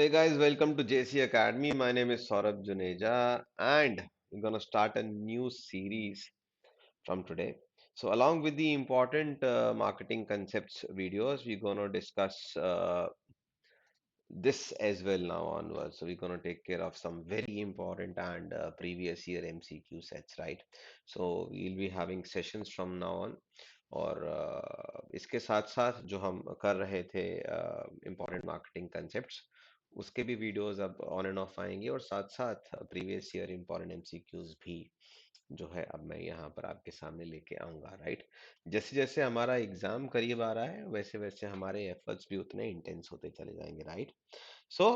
So, hey guys, welcome to JC Academy. My name is Sourabh Joneja, and we're gonna start a new series from today. So, along with the important marketing concepts videos, we're gonna discuss this as well now onwards. So, we're gonna take care of some very important and previous year MCQ sets, right? So, we'll be having sessions from now on. और इसके साथ साथ जो हम कर रहे थे important marketing concepts उसके भी वीडियोस अब ऑन एंड ऑफ आएंगे और साथ साथ प्रीवियस ईयर इम्पोर्टेंट एमसीक्यूज भी जो है अब मैं यहाँ पर आपके सामने लेके आऊँगा राइट। जैसे जैसे हमारा एग्जाम करीब आ रहा है वैसे वैसे हमारे एफर्ट्स भी उतने इंटेंस होते चले जाएंगे राइट। सो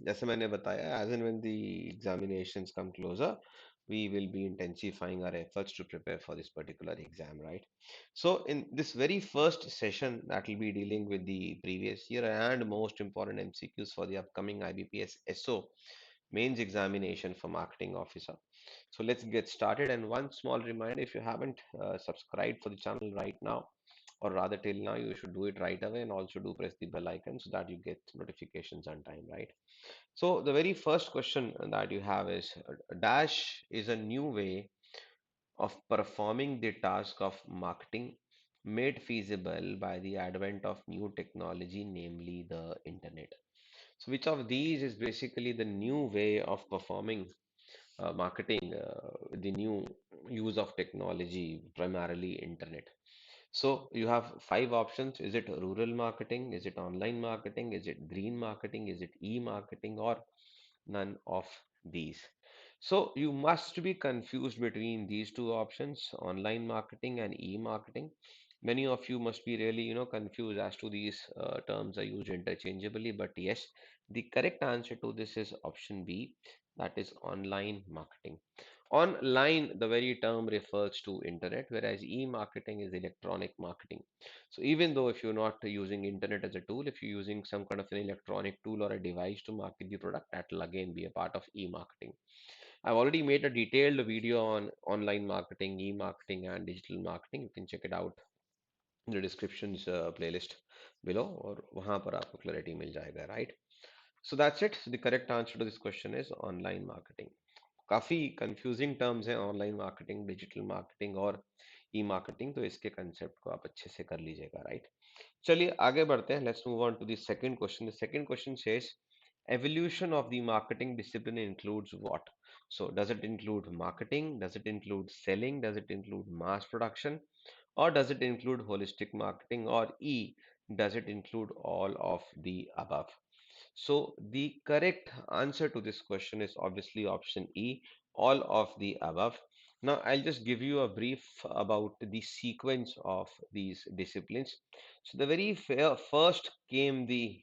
जैसे मैंने बताया as and when the examinations come closer we will be intensifying our efforts to prepare for this particular exam, right? So in this very first session that will be dealing with the previous year and most important MCQs for the upcoming IBPS SO mains examination for marketing officer. So let's get started, and one small reminder, if you haven't subscribed for the channel right now, or rather till now, you should do it right away, and also do press the bell icon so that you get notifications on time, right? So the very first question that you have is dash is a new way of performing the task of marketing made feasible by the advent of new technology, namely the internet. So which of these is basically the new way of performing marketing, the new use of technology, primarily internet? So you have five options. Is it rural marketing? Is it online marketing? Is it green marketing? Is it e-marketing or none of these? So you must be confused between these two options, online marketing and e-marketing. Many of you must be really, confused as to these terms are used interchangeably. But yes, the correct answer to this is option B, that is online marketing. Online, the very term refers to internet, whereas e-marketing is electronic marketing. So even though if you're not using internet as a tool, if you're using some kind of an electronic tool or a device to market the product, that will again be a part of e-marketing. I've already made a detailed video on online marketing, e-marketing, and digital marketing. You can check it out in the descriptions playlist below, और वहाँ पर आपको clarity मिल जाएगा, right? So that's it. So the correct answer to this question is online marketing. काफी confusing terms हैं online marketing, digital marketing और ई marketing, तो इसके कंसेप्ट को आप अच्छे से कर लीजिएगा राइट। चलिए आगे बढ़ते हैं। Let's move on to the second question. The second question says evolution of the marketing discipline includes what? So does it include marketing, does it include selling, does it include mass production, or does it include holistic marketing, or e does it include all of the above? So the correct answer to this question is obviously option E, all of the above. Now I'll just give you a brief about the sequence of these disciplines. So the very first came the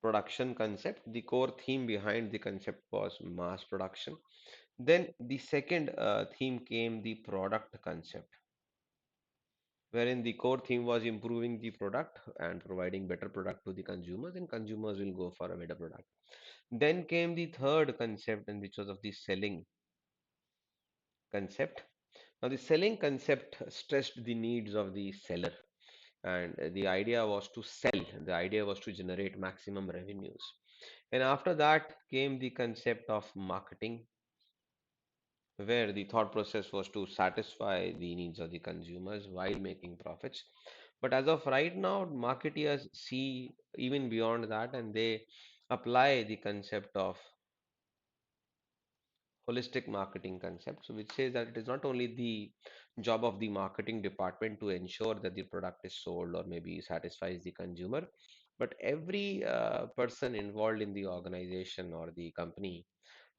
production concept. The core theme behind the concept was mass production. Then the second theme came the product concept, wherein the core theme was improving the product and providing better product to the consumers, and consumers will go for a better product. Then came the third concept, and which was of the selling concept. Now, the selling concept stressed the needs of the seller, and the idea was to sell. The idea was to generate maximum revenues. And after that came the concept of marketing, where the thought process was to satisfy the needs of the consumers while making profits. But as of right now, marketeers see even beyond that, and they apply the concept of holistic marketing concept, so which says that it is not only the job of the marketing department to ensure that the product is sold or maybe satisfies the consumer, but every person involved in the organization or the company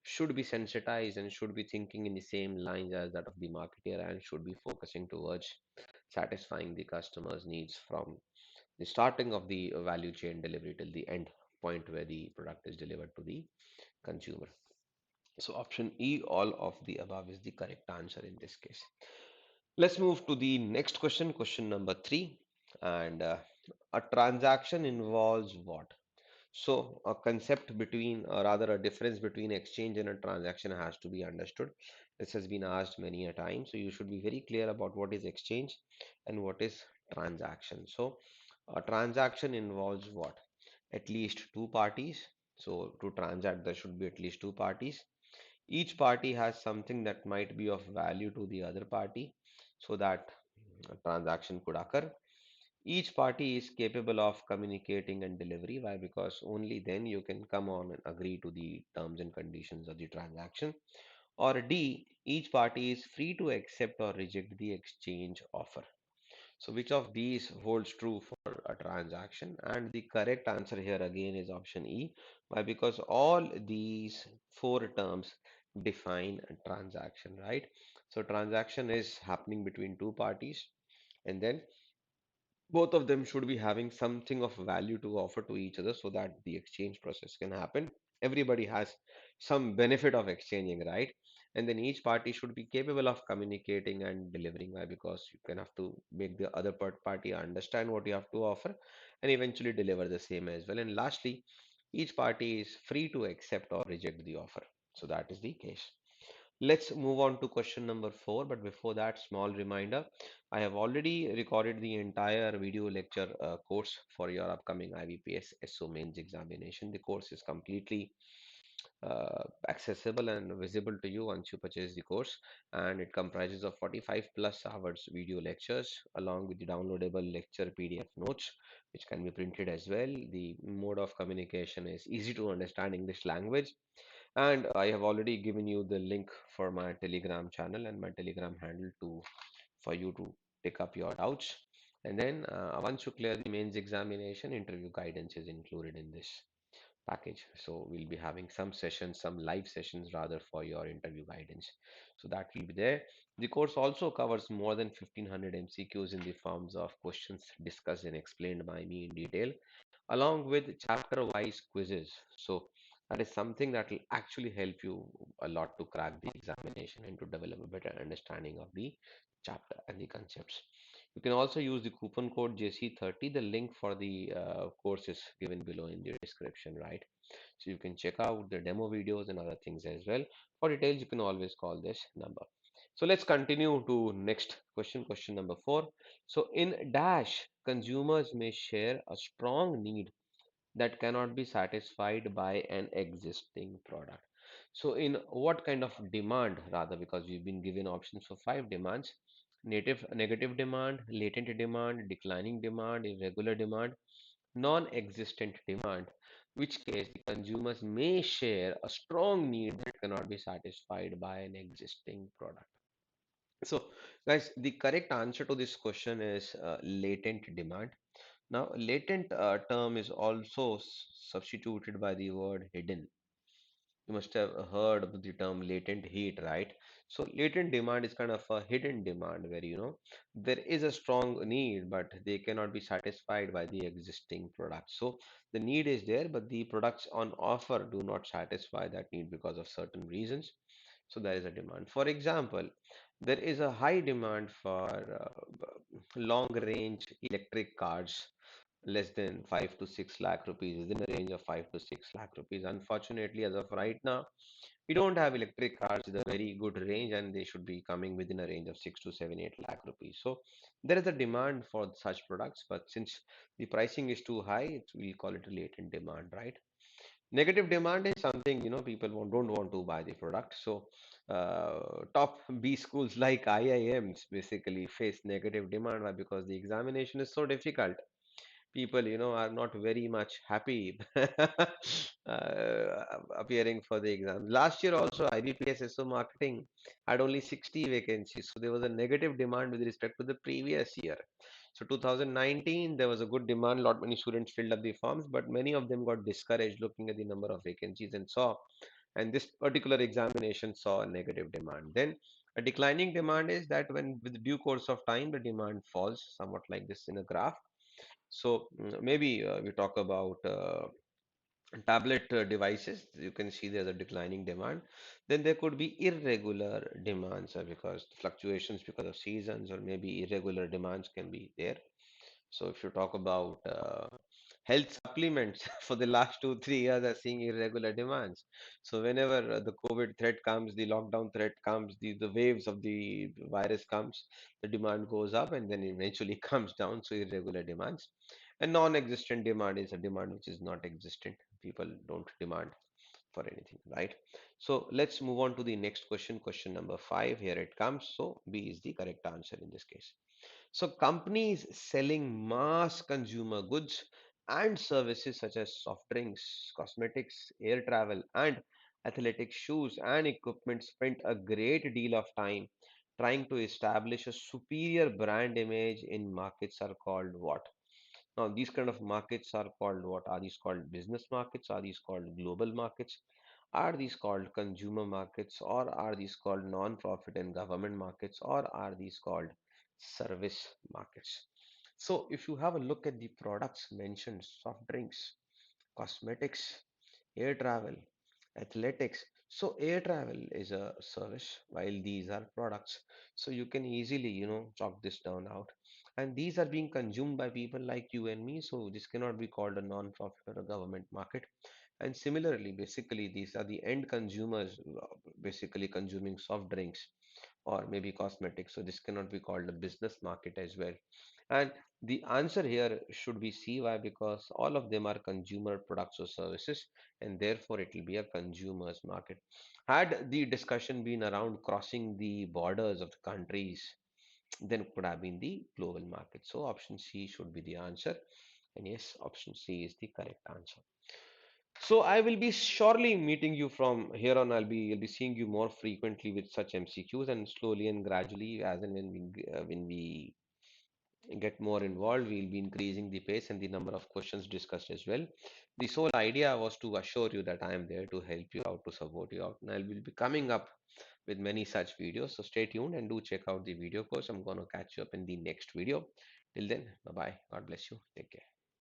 should be sensitized and should be thinking in the same lines as that of the marketer, and should be focusing towards satisfying the customer's needs from the starting of the value chain delivery till the end point where the product is delivered to the consumer. So option E, all of the above is the correct answer in this case. Let's move to the next question, question number three. And a transaction involves what? So a concept between, or rather a difference between exchange and a transaction has to be understood. This has been asked many a time. So you should be very clear about what is exchange and what is transaction. So A transaction involves what? At least two parties. So to transact, there should be at least two parties. Each party has something that might be of value to the other party so that a transaction could occur. Each party is capable of communicating and delivery. Why? Because only then you can come on and agree to the terms and conditions of the transaction. Or D, each party is free to accept or reject the exchange offer. So which of these holds true for a transaction? And the correct answer here again is option E. Why? Because all these four terms define a transaction, right? So transaction is happening between two parties, and then both of them should be having something of value to offer to each other so that the exchange process can happen. Everybody has some benefit of exchanging, right? And then each party should be capable of communicating and delivering. Why? Because you can have to make the other party understand what you have to offer and eventually deliver the same as well. And lastly, each party is free to accept or reject the offer. So that is the case. Let's move on to question number four. But before that, small reminder, I have already recorded the entire video lecture course for your upcoming IBPS SO mains examination. The course is completely accessible and visible to you once you purchase the course, and it comprises of 45 plus hours video lectures along with the downloadable lecture PDF notes, which can be printed as well. The mode of communication is easy to understand English language, and I have already given you the link for my Telegram channel and my Telegram handle to for you to pick up your doubts. And then once you clear the mains examination, interview guidance is included in this package. So we'll be having some sessions, some live sessions rather for your interview guidance. So that will be there. The course also covers more than 1500 MCQs in the forms of questions discussed and explained by me in detail, along with chapter wise quizzes. So that is something that will actually help you a lot to crack the examination and to develop a better understanding of the chapter and the concepts. You can also use the coupon code JC30. The link for the course is given below in the description, right? So you can check out the demo videos and other things as well. For details, you can always call this number. So let's continue to next question, question number four. So in Dash, consumers may share a strong need that cannot be satisfied by an existing product. So in what kind of demand rather, because we've been given options for five demands: negative demand, latent demand, declining demand, irregular demand, non-existent demand, which case the consumers may share a strong need that cannot be satisfied by an existing product. So, guys, the correct answer to this question is latent demand. Now, latent term is also substituted by the word hidden. You must have heard of the term latent heat, right? So latent demand is kind of a hidden demand where there is a strong need, but they cannot be satisfied by the existing products. So the need is there, but the products on offer do not satisfy that need because of certain reasons. So there is a demand. For example, there is a high demand for long range electric cars less than 5 to 6 lakh rupees, within a range of 5 to 6 lakh rupees. Unfortunately, as of right now, we don't have electric cars with a very good range, and they should be coming within a range of 6 to 7, 8 lakh rupees. So there is a demand for such products, but since the pricing is too high, we call it a latent demand, right? Negative demand is something people don't want to buy the product. So top B schools like IIMs basically face negative demand. Why? Because the examination is so difficult. People are not very much happy appearing for the exam. Last year also IBPS SO marketing had only 60 vacancies, so there was a negative demand with respect to the previous year. So 2019 there was a good demand, lot many students filled up the forms, but many of them got discouraged looking at the number of vacancies and this particular examination saw a negative demand. Then a declining demand is that when with due course of time the demand falls somewhat like this in a graph. So maybe we talk about tablet devices. You can see there's a declining demand. Then there could be irregular demands because fluctuations because of seasons, or maybe irregular demands can be there. So if you talk about health supplements for the last 2 3 years are seeing irregular demands. So whenever the COVID threat comes, the lockdown threat comes, the waves of the virus comes, the demand goes up and then eventually comes down. So irregular demands. A non-existent demand is a demand which is not existent. People don't demand for anything, right? So let's move on to the next question, question number 5. Here it comes. So B is the correct answer in this case. So companies selling mass consumer goods and services such as soft drinks, cosmetics, air travel, and athletic shoes and equipment spent a great deal of time trying to establish a superior brand image in markets are called what? Now, these kind of markets are called what? Are these called business markets? Are these called global markets? Are these called consumer markets? Or are these called non-profit and government markets? Or are these called service markets? So, if you have a look at the products mentioned, soft drinks, cosmetics, air travel, athletics. So air travel is a service while these are products. So you can easily, chalk this down out. And these are being consumed by people like you and me. So this cannot be called a non-profit or a government market. And similarly, basically, these are the end consumers basically consuming soft drinks or maybe cosmetics. So this cannot be called a business market as well. And the answer here should be C. Why? Because all of them are consumer products or services, and therefore it will be a consumer's market. Had the discussion been around crossing the borders of the countries, then it could have been the global market. So option C should be the answer. And yes, option C is the correct answer. So I will be surely meeting you from here on. I'll be seeing you more frequently with such MCQs, and slowly and gradually, as and when we get more involved, we'll be increasing the pace and the number of questions discussed as well. The sole idea was to assure you that I am there to help you out, to support you out, and I will be coming up with many such videos. So stay tuned and do check out the video course. I'm going to catch you up in the next video. Till then, bye bye. God bless you. Take care.